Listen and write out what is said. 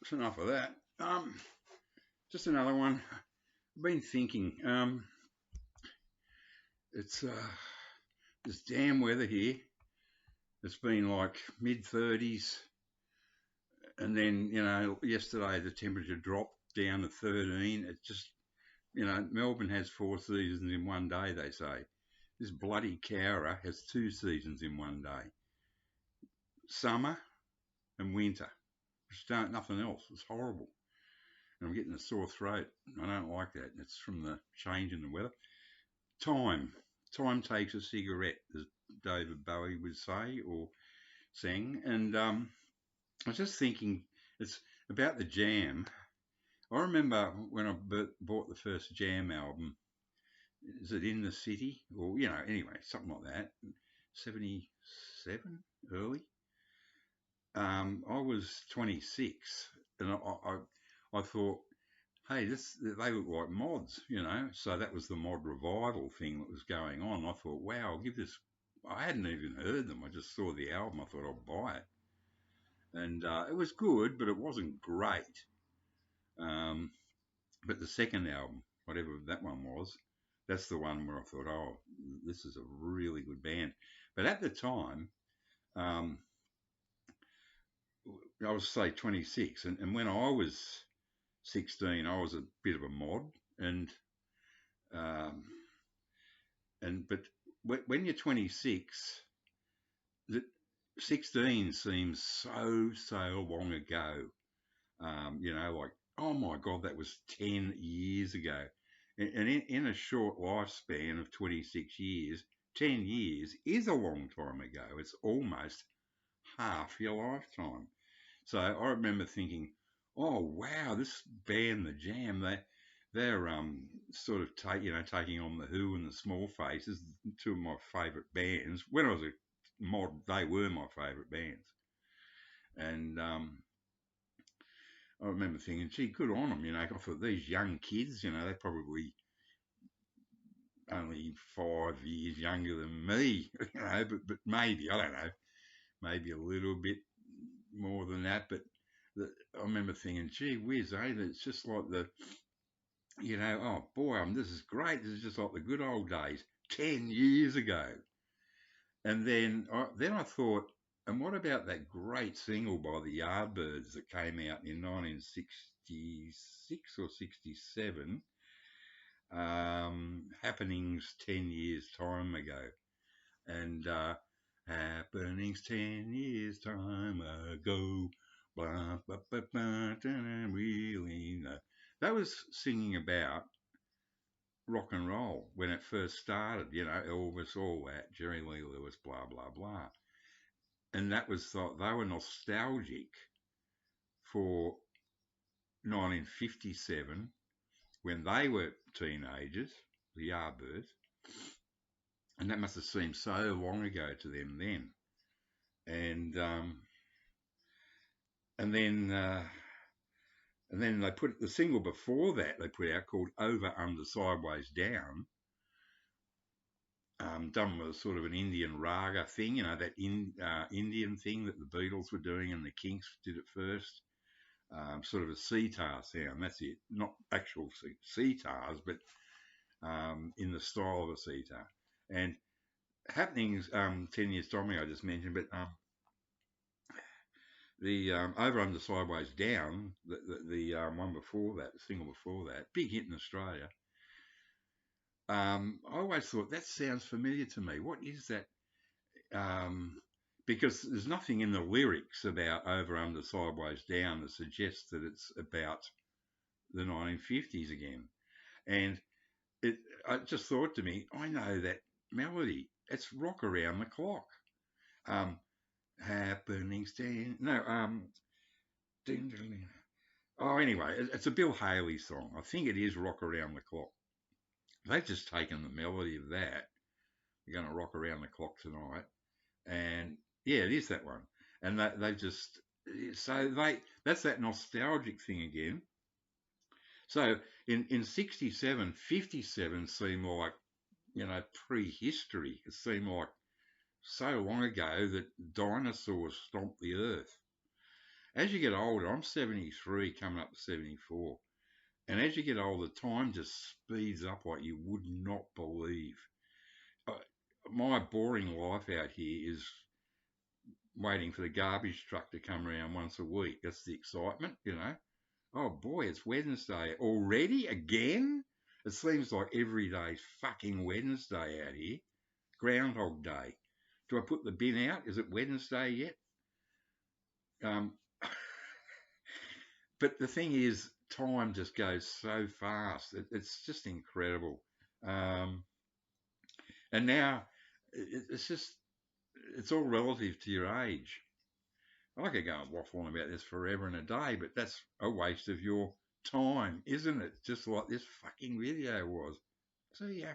that's enough of that. Just another one. I've been thinking. It's this damn weather here. It's been like mid 30s, and then yesterday the temperature dropped down to 13. It just Melbourne has 4 seasons in one day. They say this bloody Cowra has 2 seasons in one day: summer and winter. Just don't nothing else. It's horrible. And I'm getting a sore throat. I don't like that. It's from the change in the weather. Time. Time takes a cigarette, as David Bowie would say or sang. And I was just thinking, it's about the Jam. I remember when I bought the first Jam album. Is it In the City? Or, anyway, something like that. 77, early. I was 26, and I thought, hey, they look like mods, So that was the mod revival thing that was going on. I thought, wow, I'll give this. I hadn't even heard them. I just saw the album. I thought I'll buy it, and it was good, but it wasn't great. But the second album, whatever that one was, that's the one where I thought, oh, this is a really good band. But at the time, I was say 26, and when I was 16, I was a bit of a mod, and um, but when you're 26, 16 seems so long ago. Like, oh my God, that was 10 years ago, and in a short lifespan of 26 years, 10 years is a long time ago. It's almost half your lifetime. So I remember thinking, oh wow, this band, the Jam, they're sort of taking on the Who and the Small Faces, two of my favourite bands. When I was a mod, they were my favourite bands, and I remember thinking, gee, good on them. I thought these young kids, they're probably only 5 years younger than me, but maybe, I don't know, maybe a little bit more than that, but I remember thinking, gee whiz, it's just like oh boy, this is great. This is just like the good old days, 10 years ago. And then I thought, and what about that great single by the Yardbirds that came out in 1966 or 67, Happenings 10 years time ago. And Happenings 10 years time ago. Blah, blah, blah, blah, really. That was singing about rock and roll when it first started, Elvis, all that, Jerry Lee Lewis, blah, blah, blah. And that was thought they were nostalgic for 1957 when they were teenagers, the Yardbirds, and that must have seemed so long ago to them then. And then they put the single before that they put out called Over, Under, Sideways, Down, done with sort of an Indian raga thing, that Indian thing that the Beatles were doing and the Kinks did it first, sort of a sitar sound. That's it, not actual sitars, but in the style of a sitar. And Happenings 10 years time ago I just mentioned, but the Over, Under, Sideways, Down, the one before that, the single before that, big hit in Australia. I always thought that sounds familiar to me. What is that? Because there's nothing in the lyrics about Over, Under, Sideways, Down that suggests that it's about the 1950s again. And I just thought to me, I know that melody. It's Rock Around the Clock. Happenings 10. No. Oh, anyway, it's a Bill Haley song. I think it is Rock Around the Clock. They've just taken the melody of that. We're going to rock around the clock tonight. And yeah, it is that one. And they just, that's that nostalgic thing again. So in 67, 57 seemed like, prehistory. It seemed like so long ago that dinosaurs stomped the earth. As you get older, I'm 73, coming up to 74. And as you get older, time just speeds up like you would not believe. Uh, my boring life out here is waiting for the garbage truck to come around once a week. That's the excitement, you know. Oh boy, it's Wednesday already again. It seems like every day's fucking Wednesday out here. Groundhog Day. Do I put the bin out? Is it Wednesday yet? Um, but the thing is, time just goes so fast. It's just incredible. Um, and now it's just, it's all relative to your age. I could go and waffle on about this forever and a day, but that's a waste of your time, isn't it? Just like this fucking video was. So, yeah.